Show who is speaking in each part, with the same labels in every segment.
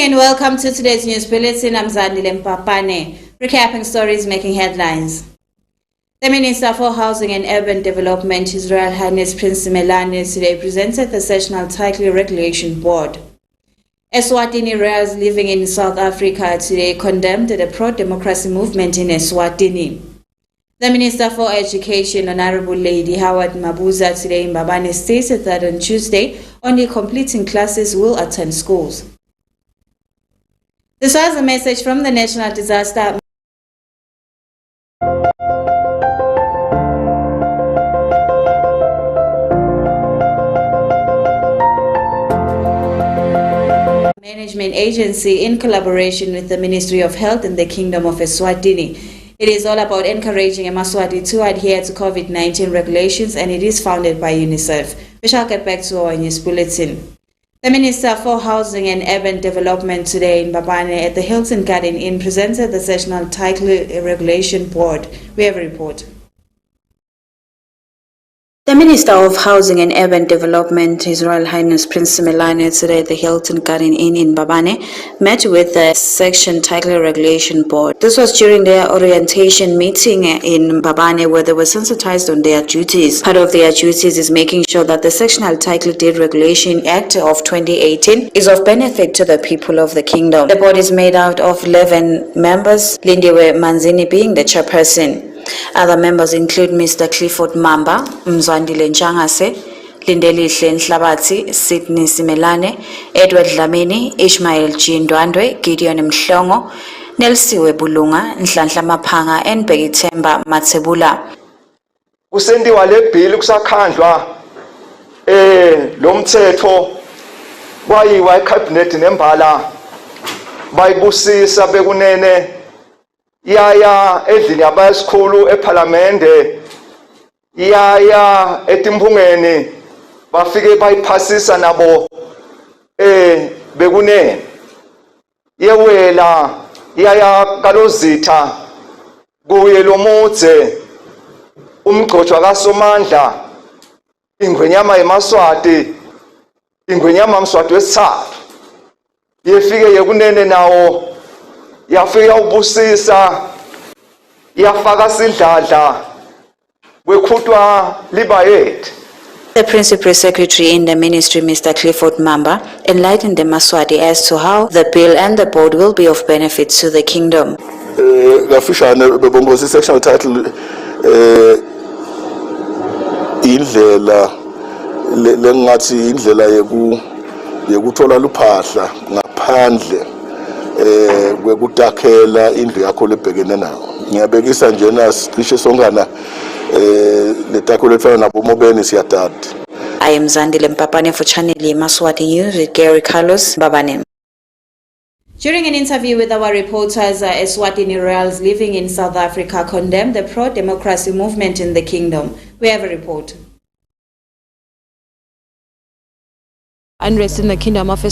Speaker 1: And welcome to today's news bulletin. I'm Zandile Mpapane, recapping stories making headlines. The Minister for Housing and Urban Development, His Royal Highness Prince Simelane, today presented the National Title Regulation Board. ESWATINI royals living in South Africa today condemned the pro-democracy movement in ESWATINI. The Minister for Education, Honorable Lady Howard Mabuza, today in Mbabane stated that on Tuesday, only completing classes will attend schools. This was a message from the National Disaster Management Agency in collaboration with the Ministry of Health in the Kingdom of Eswatini. It is all about encouraging Yemaswati to adhere to COVID-19 regulations, and it is founded by UNICEF. We shall get back to our news bulletin. The Minister for Housing and Urban Development today in Mbabane at the Hilton Garden Inn presented the National Title Regulation Board. We have a report. The Minister of Housing and Urban Development, His Royal Highness Prince Simelane, today at the Hilton Garden Inn in Mbabane, met with the Section Title Regulation Board. This was during their orientation meeting in Mbabane, where they were sensitized on their duties. Part of their duties is making sure that the Sectional Title Deed Regulation Act of 2018 is of benefit to the people of the kingdom. The board is made out of 11 members, Lindiwe Manzini being the chairperson. Other members include Mr. Clifford Mamba, Mzwandile Njangase, Lindelihle Nhlabati, Sydney Simelane, Edward Dlamini, Ishmael Jindwandwe, Gideon Mhlongo, Nelsiwe Bulunga, Nhlanhla Maphanga, and Begithemba Matsebula.
Speaker 2: Kusendiwa le bill kusakhandlwa lo mthetho wayiwa ecabinet nembala bayibusisa bekunene yaya endlini yabayisikhulu eParliamente yaya etimphungeni bafike bayiphasisa nabo bekunene yewela yaya kalozitha kuye lomudze umgcotshwa kaSomandla ingwenyama yemaswati ingwenyama mswati wesithathu yefike yekunene nawo yafika ubusisa yafaka sidladla wekhutwa libayethu.
Speaker 1: The Principal Secretary in the Ministry, Mr. Clifford Mamba, enlightened the Maswati as to how the bill and the board will be of benefit to the kingdom.
Speaker 3: Kafishane bebongoza sectional title indlela lengathi indlela yekuthola luphahla ngaphandle kwekutakhela indlu yakho lebhekene nawo. Ngiyabekisa njena sicishe songana letakho lefana nabo mobeni siyadada.
Speaker 1: I am Zandile Mpapane for Channel Yemaswati News with Gary Carlos Mbabane. During an interview with our reporters, Eswatini royals living in South Africa condemned the pro-democracy movement in the kingdom. We have a report.
Speaker 4: Unrest in the Kingdom of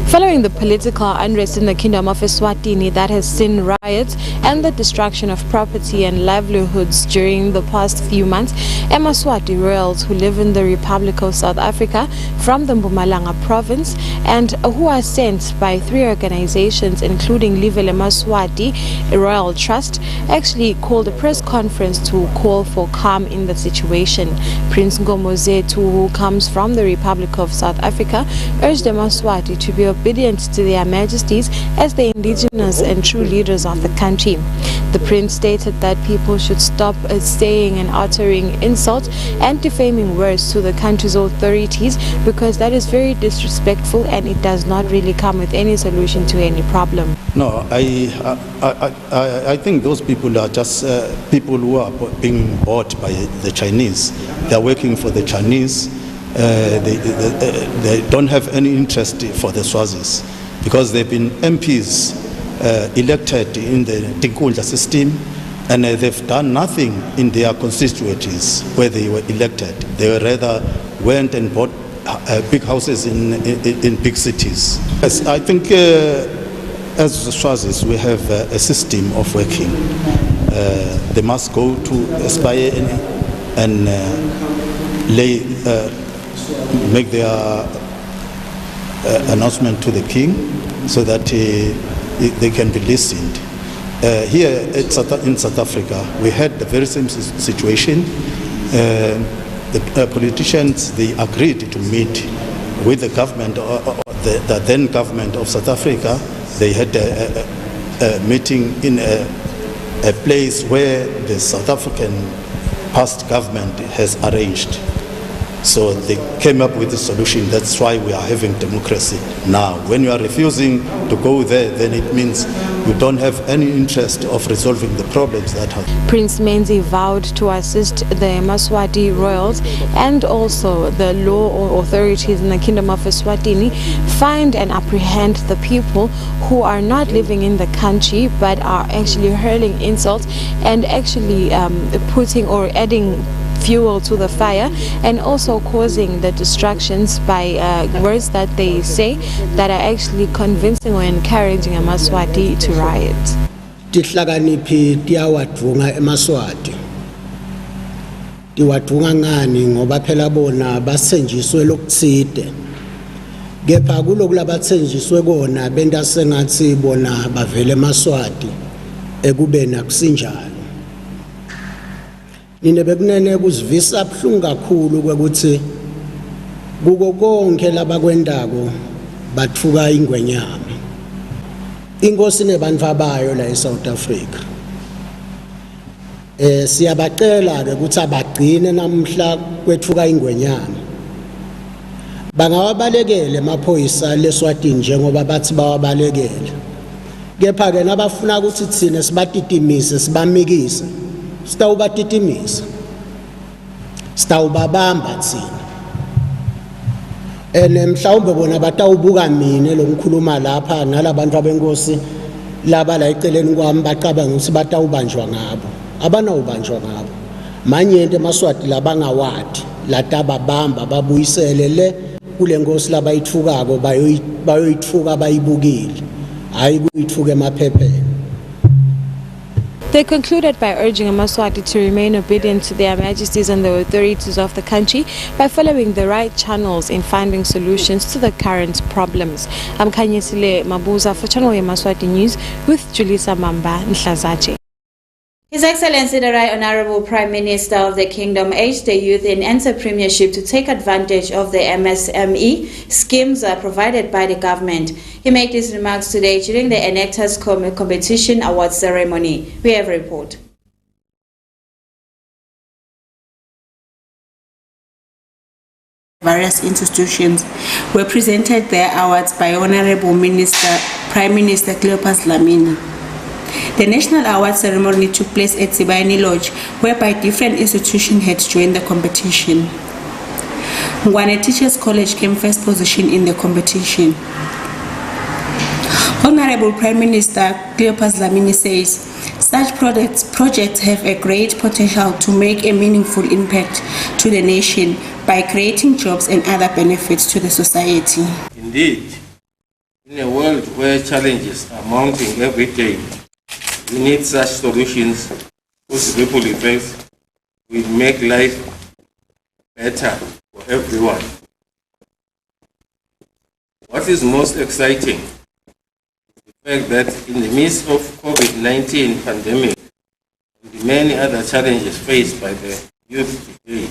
Speaker 4: Following the political unrest in the Kingdom of Eswatini that has seen riots and the destruction of property and livelihoods during the past few months, Yemaswati royals who live in the Republic of South Africa from the Mpumalanga province and who are sent by 3 organizations including Live Yemaswati Royal Trust actually called a press conference to call for calm in the situation. Prince Ngomozetu, who comes from the Republic of South Africa, urged Yemaswati to be obedient to their majesties as the indigenous and true leaders of the country. The prince stated that people should stop saying and uttering insults and defaming words to the country's authorities, because that is very disrespectful and it does not really come with any solution to any problem.
Speaker 5: No, I think those people are just people who are being bought by the Chinese. They are working for the Chinese. They don't have any interest for the Swazis because they've been MPs elected in the Tinkundla system, and they've done nothing in their constituencies where they were elected. They rather went and bought big houses in big cities. Yes, I think as the Swazis we have a system of working. They must go to Aspire and make their announcement to the king so that they can be listened. Here in South Africa, we had the very same situation. The politicians, they agreed to meet with the government, the then government of South Africa. They had a meeting in a place where the South African past government has arranged. So they came up with a solution. That's why we are having democracy now. When you are refusing to go there, then it means you don't have any interest of resolving the problems that have.
Speaker 4: Prince Menzi vowed to assist the Yemaswati royals and also the law authorities in the Kingdom of Eswatini find and apprehend the people who are not living in the country but are actually hurling insults and actually putting or adding fuel to the fire and also causing the distractions by words that they say that are actually convincing or encouraging Yemaswati to riot.
Speaker 6: Tihlakaniphi tiyawadunga eMaswati. Tiwadunga ngani ngoba phela bona basenjiswe lokutside. Kepha kulokulabatsenjiswe kona benta sengathi bona bavele eMaswati ekubeni akusinjalo. Nine bekunene kuzivisa buhlungu kakhulu ukuthi kuko konke labakwendako bathuka ingwenyama. Inkosi nebantu abayo la eSouth Africa. Siyabacela ke ukuthi abagcine namhla kwethuka ingwenyama. Bangawabalekele amaphoyisa leSwatini njengoba bathi bawabalekele. Kepha ke nabafuna ukuthi thina sibatitimise sibamikise. Sitawubatitimisa. Sitawubabamba thina. Mhlawumbe bona batawubuka mina lo ngikhuluma lapha nalabantu abenkosi laba la eceleni kwami baqabanga ukuthi batawubanjwa ngabo. Abanawubanjwa ngabo. Manye into eMaswati labangawadi latababamba babuyisele le kule nkosi laba yithukako bayoyithuka bayibukile. Hayi kuyithuka emaphepheni.
Speaker 4: They concluded by urging Yemaswati to remain obedient to their majesties and the authorities of the country by following the right channels in finding solutions to the current problems. I'm Kanyesile Mabuza for Channel Yemaswati News with Julisa Mamba Nhlazache.
Speaker 1: His Excellency the Right Honorable Prime Minister of the Kingdom urged the youth in entrepreneurship to take advantage of the MSME schemes provided by the government. He made these remarks today during the Enactors Competition Awards ceremony. We have a report.
Speaker 7: Various institutions were presented their awards by Honorable Prime Minister Cleopas Dlamini. The National Award ceremony took place at Sibayani Lodge, whereby different institutions had joined the competition. Ngwane Teachers College came first position in the competition. Honorable Prime Minister Cleopas Dlamini says, such projects have a great potential to make a meaningful impact to the nation by creating jobs and other benefits to the society.
Speaker 8: Indeed, in a world where challenges are mounting every day, we need such solutions whose ripple effects will make life better for everyone. What is most exciting is the fact that in the midst of COVID-19 pandemic and the many other challenges faced by the youth today,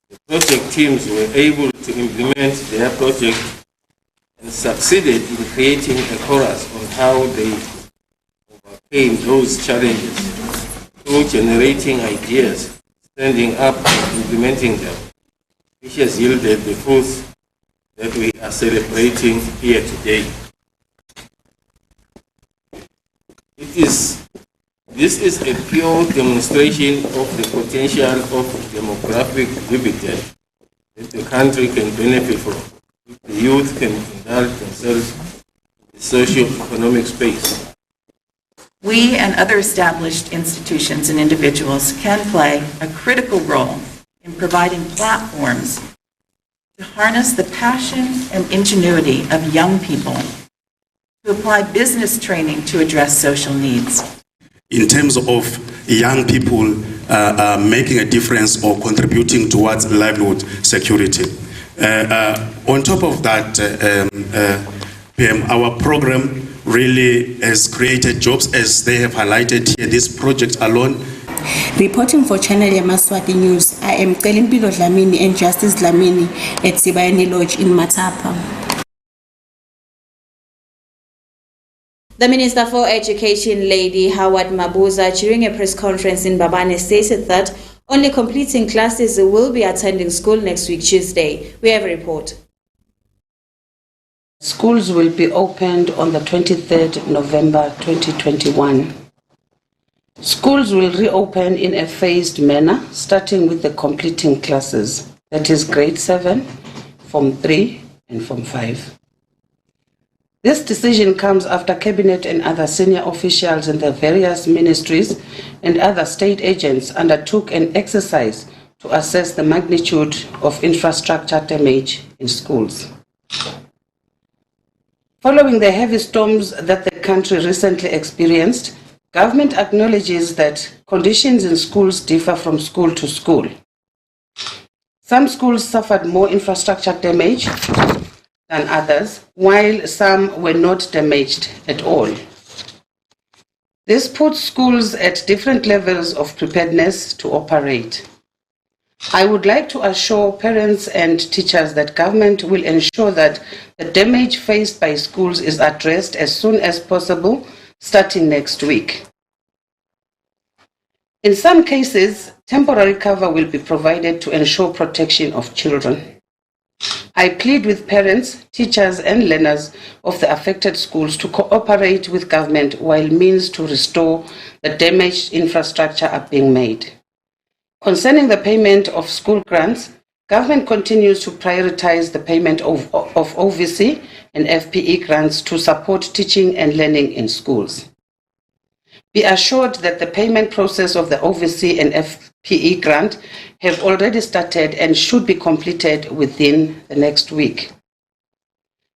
Speaker 8: the project teams were able to implement their project and succeeded in creating a chorus on how they overcame those challenges through generating ideas, standing up and implementing them, which has yielded the fruits that we are celebrating here today. This is a pure demonstration of the potential of demographic dividend that the country can benefit from if the youth can indulge themselves in the socio-economic space.
Speaker 9: We and other established institutions and individuals can play a critical role in providing platforms to harness the passion and ingenuity of young people to apply business training to address social needs.
Speaker 10: In terms of young people making a difference or contributing towards livelihood security, On top of that, PM, our program really has created jobs, as they have highlighted here. This project alone.
Speaker 7: Reporting for Channel Yemaswati News, I am Kelimpilo Dlamini and Justice Dlamini at Sibayani Lodge in Matapa.
Speaker 1: The Minister for Education, Lady Howard Mabuza, during a press conference in Mbabane, stated that only completing classes will be attending school next week, Tuesday. We have a report.
Speaker 11: Schools will be opened on the 23rd November 2021. Schools will reopen in a phased manner, starting with the completing classes, that is grade 7, Form 3 and Form 5. This decision comes after Cabinet and other senior officials in the various ministries and other state agents undertook an exercise to assess the magnitude of infrastructure damage in schools. Following the heavy storms that the country recently experienced, government acknowledges that conditions in schools differ from school to school. Some schools suffered more infrastructure damage than others, while some were not damaged at all. This puts schools at different levels of preparedness to operate. I would like to assure parents and teachers that government will ensure that the damage faced by schools is addressed as soon as possible, starting next week. In some cases, temporary cover will be provided to ensure protection of children. I plead with parents, teachers and learners of the affected schools to cooperate with government while means to restore the damaged infrastructure are being made. Concerning the payment of school grants, government continues to prioritize the payment of OVC and FPE grants to support teaching and learning in schools. Be assured that the payment process of the OVC and FPE grant have already started and should be completed within the next week.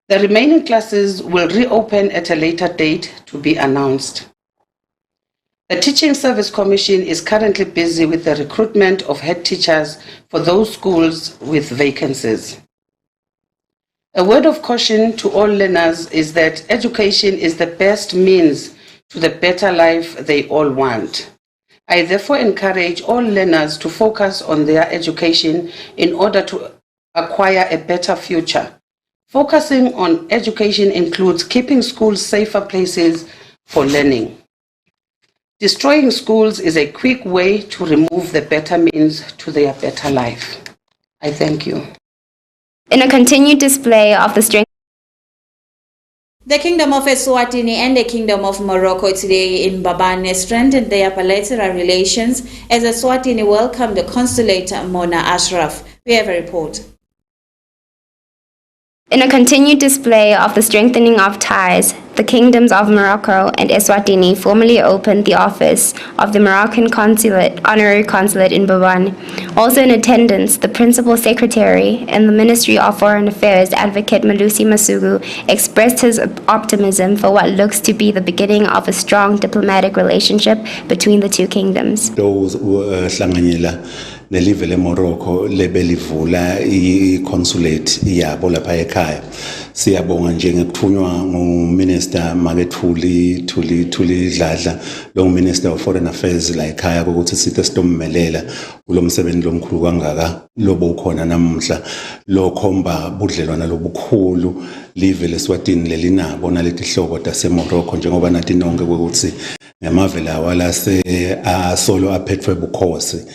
Speaker 11: The remaining classes will reopen at a later date to be announced. The Teaching Service Commission is currently busy with the recruitment of head teachers for those schools with vacancies. A word of caution to all learners is that education is the best means to the better life they all want. I therefore encourage all learners to focus on their education in order to acquire a better future. Focusing on education includes keeping schools safer places for learning. Destroying schools is a quick way to remove the better means to their better life. I thank you.
Speaker 12: In a continued display of the strength.
Speaker 1: The Kingdom of Eswatini and the Kingdom of Morocco today in Mbabane strengthened their bilateral relations as Eswatini welcomed the Consulate Mona Ashraf. We have a report.
Speaker 12: In a continued display of the strengthening of ties, the Kingdoms of Morocco and Eswatini formally opened the office of the Moroccan Consulate, Honorary Consulate in Mbabane. Also in attendance, the Principal Secretary in the Ministry of Foreign Affairs, Advocate Malusi Masugu, expressed his optimism for what looks to be the beginning of a strong diplomatic relationship between the two kingdoms.
Speaker 5: Nelive leMorocco lebelivula iconsulate yabo lapha ekhaya. Siyabonga nje ngekuthunywa nguMinister Makethuli Dladla lo Minister of Foreign Affairs la ekhaya ukuthi sithe sitommelela kulomsebenzi lomkhulu kangaka lobo ukhona namuhla lokhomba budlelwana lobukhulu live leSwatini lelinabo naleti hlobo taseMorocco njengoba nathi nonke ukuthi ngamave lawa lase solo aphethwe bukhosi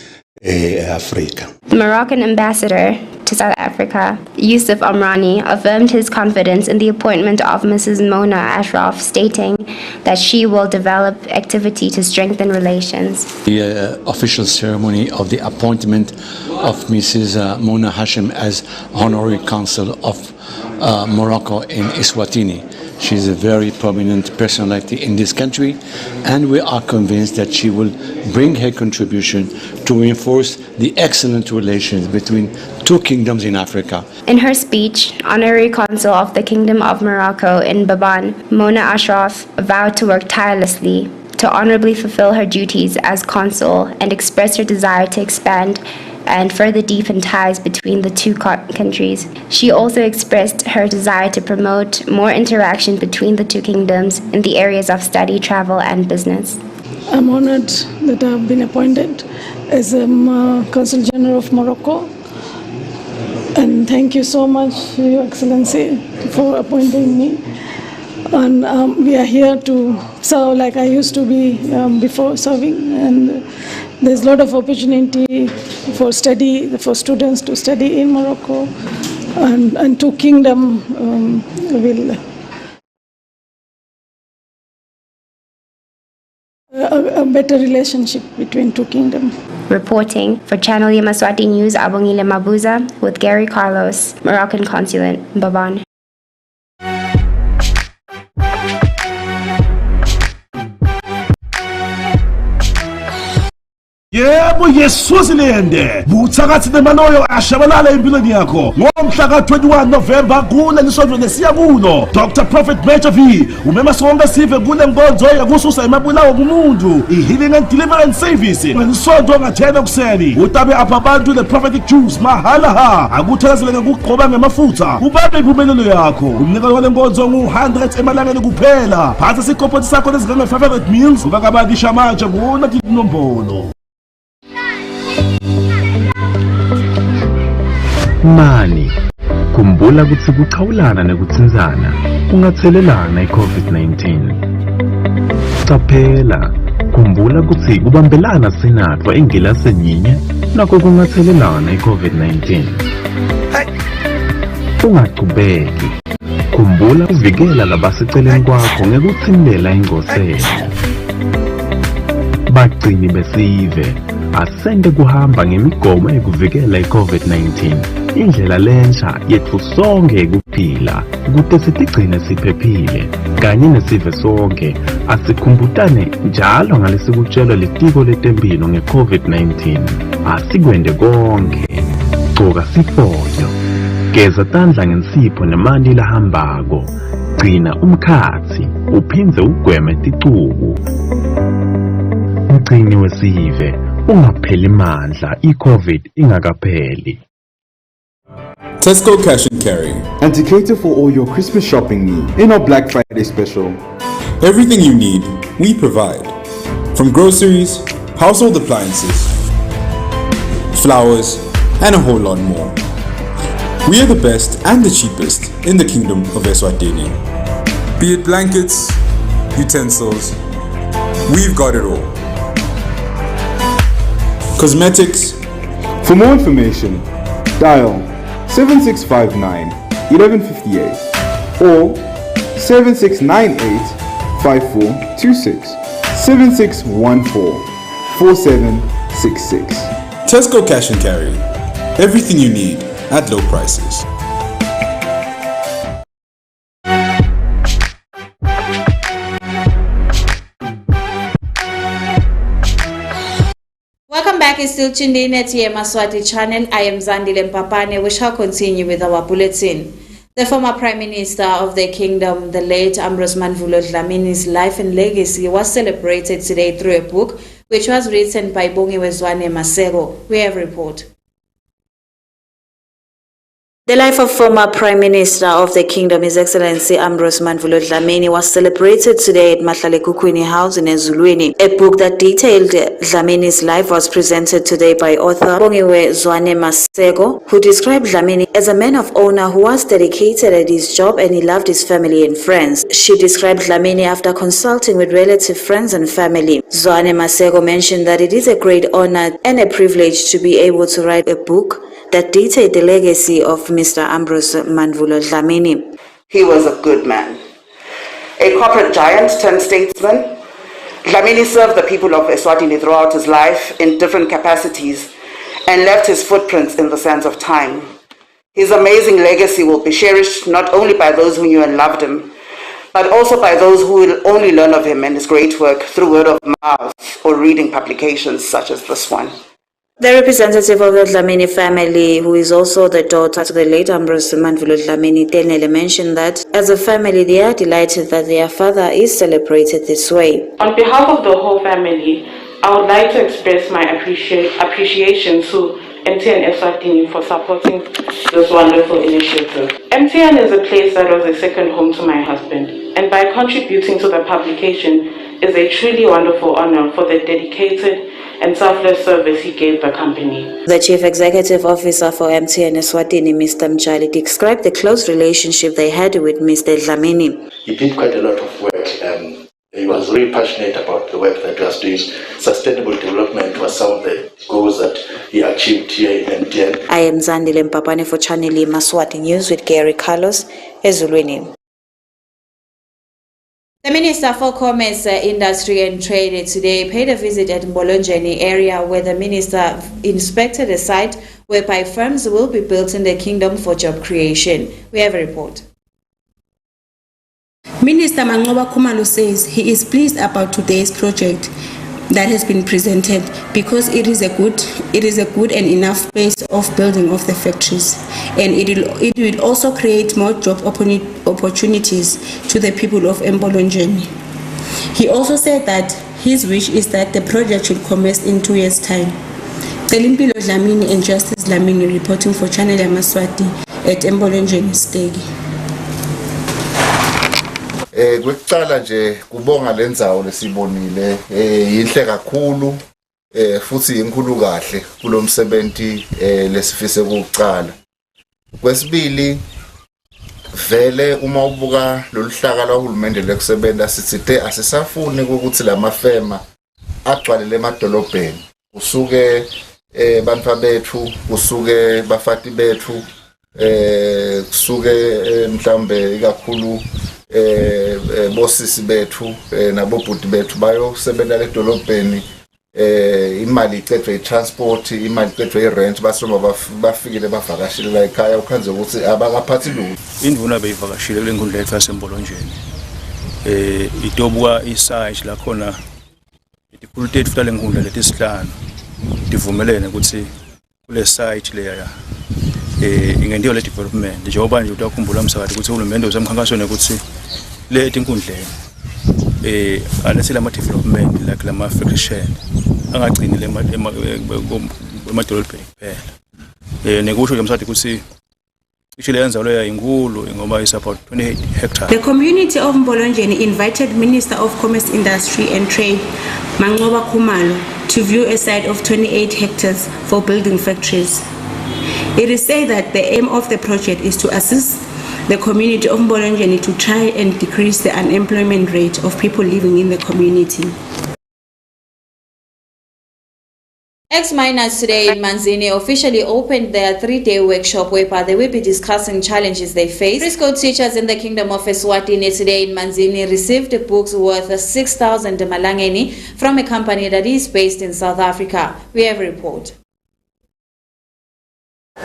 Speaker 5: Africa.
Speaker 12: The Moroccan ambassador to South Africa, Yusuf Amrani, affirmed his confidence in the appointment of Mrs. Mona Ashraf, stating that she will develop activity to strengthen relations.
Speaker 13: The official ceremony of the appointment of Mrs. Mona Hashim as Honorary Consul of Morocco in Eswatini. She is a very prominent personality in this country, and we are convinced that she will bring her contribution to reinforce the excellent relations between two kingdoms in Africa.
Speaker 12: In her speech, Honorary Consul of the Kingdom of Morocco in Mbabane, Mona Ashraf vowed to work tirelessly to honorably fulfill her duties as consul and express her desire to expand and further deepen ties between the two countries. She also expressed her desire to promote more interaction between the two kingdoms in the areas of study, travel, and business.
Speaker 14: I'm honored that I've been appointed as Consul General of Morocco. And thank you so much, Your Excellency, for appointing me. And we are here to serve like I used to be before serving. And there's a lot of opportunity for study, for students to study in Morocco. And two kingdom will a better relationship between two kingdoms.
Speaker 12: Reporting for Channel Yemaswati News, Abongile Mabuza with Gary Carlos, Moroccan Consulate, Mbabane.
Speaker 15: Yebo yesusilende buthakathi nemanoyo ashabalala empilweni yakho ngomhla ka-21 November kuleli sonto lesiya kulo. Dr. Prophet Major V umema sonke sive kule nkonzo yakususa emabulawo kumuntu i-Healing and Deliverance Service ngelisonto nga-10 ekuseni. Utabe apha abantu the prophetic juice mahala ha akuthakazele ngokugqoba ngemafutha ubambe impumelelo yakho. Umnikelo wale nkonzo ngu-100 emalangeni kuphela. Phatha isikopoti sakho lezingange-500 meals ubakabadisha manje ngo-19 nombolo.
Speaker 16: Mani, kumbula ukuthi kuqhawulana nekutsinzana kungathelelana i-COVID-19. Qaphela, kumbula ukuthi kubambelana sinatwa ingilasi nyinye nakho kungathelelana i-COVID-19. Ungaqhubeki. Kumbula uvikela labaseceleni kwakho ngekuthimelela ingosela. Bagcini besive asende kuhamba ngemigomo ekuvikela i-COVID-19. Indlela lensha yethu sonke ekuphila ukuthi sitigcine siphephile kanye nesive sonke asikhumbutane njalo ngalesikutshelwa litiko letempilo nge-COVID-19. Asikwende konke, gcoka sifonyo, geza tandla ngensipho nemanti lahambako, gcina umkhathi uphindze ugweme ticubu. Mgcini wesive ungapheli mandla i-COVID ingakapheli.
Speaker 17: Tesco Cash and Carry. And to cater for all your Christmas shopping needs in our Black Friday special. Everything you need, we provide. From groceries, household appliances, flowers, and a whole lot more. We are the best and the cheapest in the Kingdom of Eswatini. Be it blankets, utensils, we've got it all. Cosmetics. For more information, dial 7659 1158 or 7698 5426 7614 4766. Tesco Cash and Carry. Everything you need at low prices.
Speaker 1: Welcome back. It's still tuned in at Yemaswati channel. I am Zandile Mpapane. We shall continue with our bulletin. The former Prime Minister of the Kingdom, the late Ambrose Manvulo Dlamini's life and legacy was celebrated today through a book which was written by Bongiwe Masego. We have a report. The life of former Prime Minister of the Kingdom, His Excellency Ambrose Manvulo Dlamini, was celebrated today at Mahlale-Kukhwini House in Ezulwini. A book that detailed Dlamini's life was presented today by author Bongiwe Masego, who described Dlamini as a man of honor who was dedicated at his job and he loved his family and friends. She described Dlamini after consulting with relative friends and family. Zwane Masego mentioned that it is a great honor and a privilege to be able to write a book that detailed the legacy of Mr. Ambrose Manvulo Dlamini.
Speaker 11: He was a good man, a corporate giant turned statesman. Dlamini served the people of Eswatini throughout his life in different capacities and left his footprints in the sands of time. His amazing legacy will be cherished not only by those who knew and loved him, but also by those who will only learn of him and his great work through word of mouth or reading publications such as this one.
Speaker 1: The representative of the Dlamini family, who is also the daughter to the late Ambrose Manvulo Dlamini, Tenele, mentioned that as a family they are delighted that their father is celebrated this way.
Speaker 18: On behalf of the whole family, I would like to express my appreciation to MTN Eswatini for supporting this wonderful initiative. MTN is a place that was a second home to my husband, and by contributing to the publication is a truly wonderful honor for the dedicated and selfless service he gave the company.
Speaker 1: The Chief Executive Officer for MTN Eswatini, Mr. Mjali, described the close relationship they had with Mr. Dlamini.
Speaker 3: He did quite a lot of work. He was really passionate about the work that he was doing. Sustainable development was some of the goals that he achieved here in MTN.
Speaker 1: I am Zandile Mpapane for Channel Yemaswati News with Gary Carlos, Ezulwini. The Minister for Commerce, Industry and Trade today paid a visit at Mbolonjeni area where the minister inspected a site whereby firms will be built in the kingdom for job creation. We have a report.
Speaker 7: Minister Mangoba Khumalo says he is pleased about today's project that has been presented because it is a good and enough space of building of the factories, and it will also create more job opportunities to the people of Mbolonjeni. He also said that his wish is that the project should commence in 2 years' time. Telimpilo Dlamini and Justice Dlamini reporting for Channel Yemaswati at Mbolonjeni Stegi.
Speaker 19: Kwekuqala nje kubonga lendzawo lesibonile yinhle kakhulu futhi inkulu kahle kulomsebenzi lesifise ukuqala. Kwesibili vele uma ubuka loluhlaka lwahulumende lekusebenta sithi asisafuni ukuthi lamafema agcwalele emadolobheni kusuke bantwa bethu kusuke bafati bethu kusuke mhlambe ikakhulu bosisi bethu nabobhuti bethu bayosebenza edolobheni imali icedwe itransport imali icedwe irent basoma bafikile bavakashile la ekhaya ukhanze ukuthi abakaphathi lutho.
Speaker 20: Indvuna beyivakashile kule nkundla yethu yaseMbolonjeni itobuka isite la khona itikulu tethu tale nkundla letisihlanu tivumelene ukuthi kule site leya ingentiwa le development njengoba nje utakhumbula umsakathi ukuthi uhulumende usemkhankasweni ukuthi le tinkundleni anese lama development like lama factory shed angagcini le emadolobheni kuphela nekusho nje msathi ukuthi ishile yenza lo yayinkulu ngoba is about 28 hectares.
Speaker 7: The community of Mbolonjeni invited Minister of Commerce, Industry and Trade Mangoba Khumalo to view a site of 28 hectares for building factories. It is said that the aim of the project is to assist the community of Mbolonjeni to try and decrease the unemployment rate of people living in the community.
Speaker 1: Ex-miners today in Manzini officially opened their 3-day workshop whereby they will be discussing challenges they face. Preschool teachers in the Kingdom of Eswatini today in Manzini received books worth 6,000 malangeni from a company that is based in South Africa. We have a report.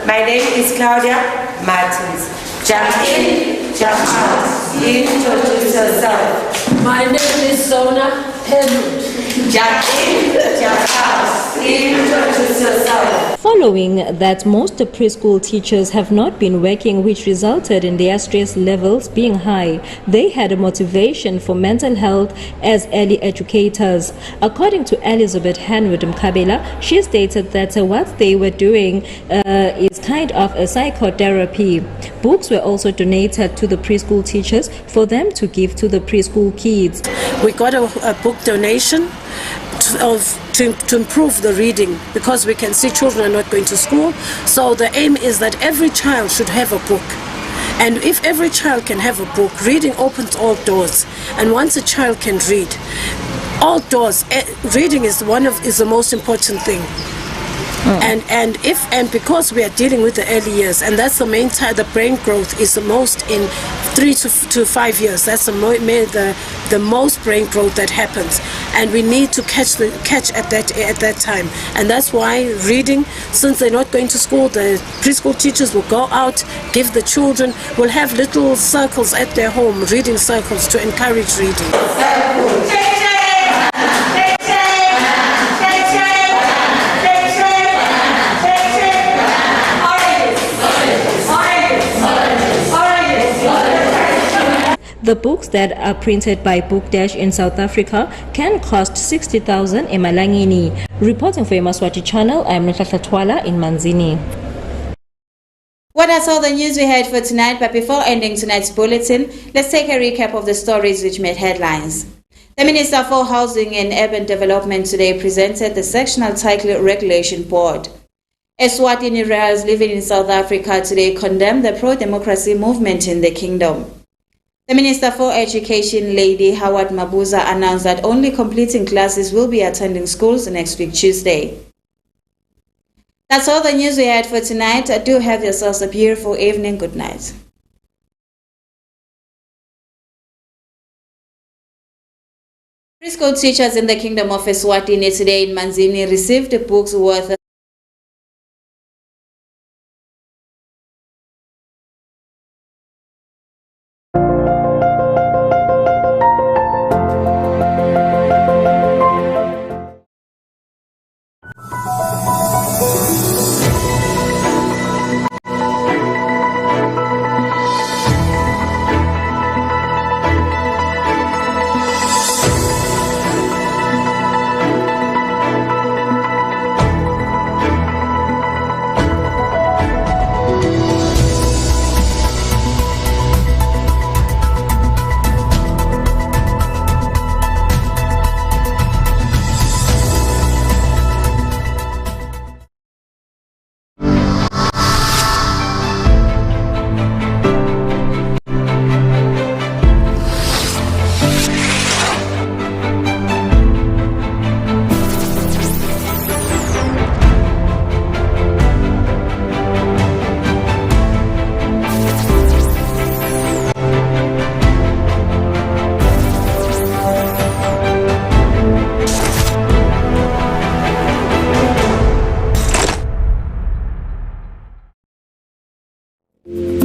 Speaker 21: My name is Claudia Martins. Jump in, jump out. Introduce yourself.
Speaker 22: My name is Zona Pedro.
Speaker 21: Jump in, jump out. Introduce yourself.
Speaker 23: Following that, most preschool teachers have not been working, which resulted in their stress levels being high. They had a motivation for mental health as early educators. According to Elizabeth Hanwood Mkabela, she stated that what they were doing is kind of a psychotherapy. Books were also donated to the preschool teachers for them to give to the preschool kids.
Speaker 22: We got a book donation to improve the reading because we can see children are not going to school. So the aim is that every child should have a book. And if every child can have a book, reading opens all doors. And once a child can read, all doors, reading is the most important thing. And because we are dealing with the early years, and that's the main time, the brain growth is the most in 3 to 5 years. That's the most brain growth that happens, and we need to catch at that time. And that's why reading, since they're not going to school, the preschool teachers will go out, give the children, will have little circles at their home, reading circles to encourage reading.
Speaker 23: The books that are printed by Book Dash in South Africa can cost 60,000 emalangeni. Reporting for Yemaswati channel, I am Natasha Twala in Manzini.
Speaker 1: Well, that's all the news we had for tonight, but before ending tonight's bulletin, let's take a recap of the stories which made headlines. The Minister for Housing and Urban Development today presented the Sectional Title Regulation Board. ESWATINI royals living in South Africa today condemned the pro-democracy movement in the kingdom. The Minister for Education, Lady Howard Mabuza, announced that only completing classes will be attending schools next week, Tuesday. That's all the news we had for tonight. Do have yourselves a beautiful evening. Good night. Preschool teachers in the Kingdom of Eswatini today in Manzini received books worth
Speaker 2: you.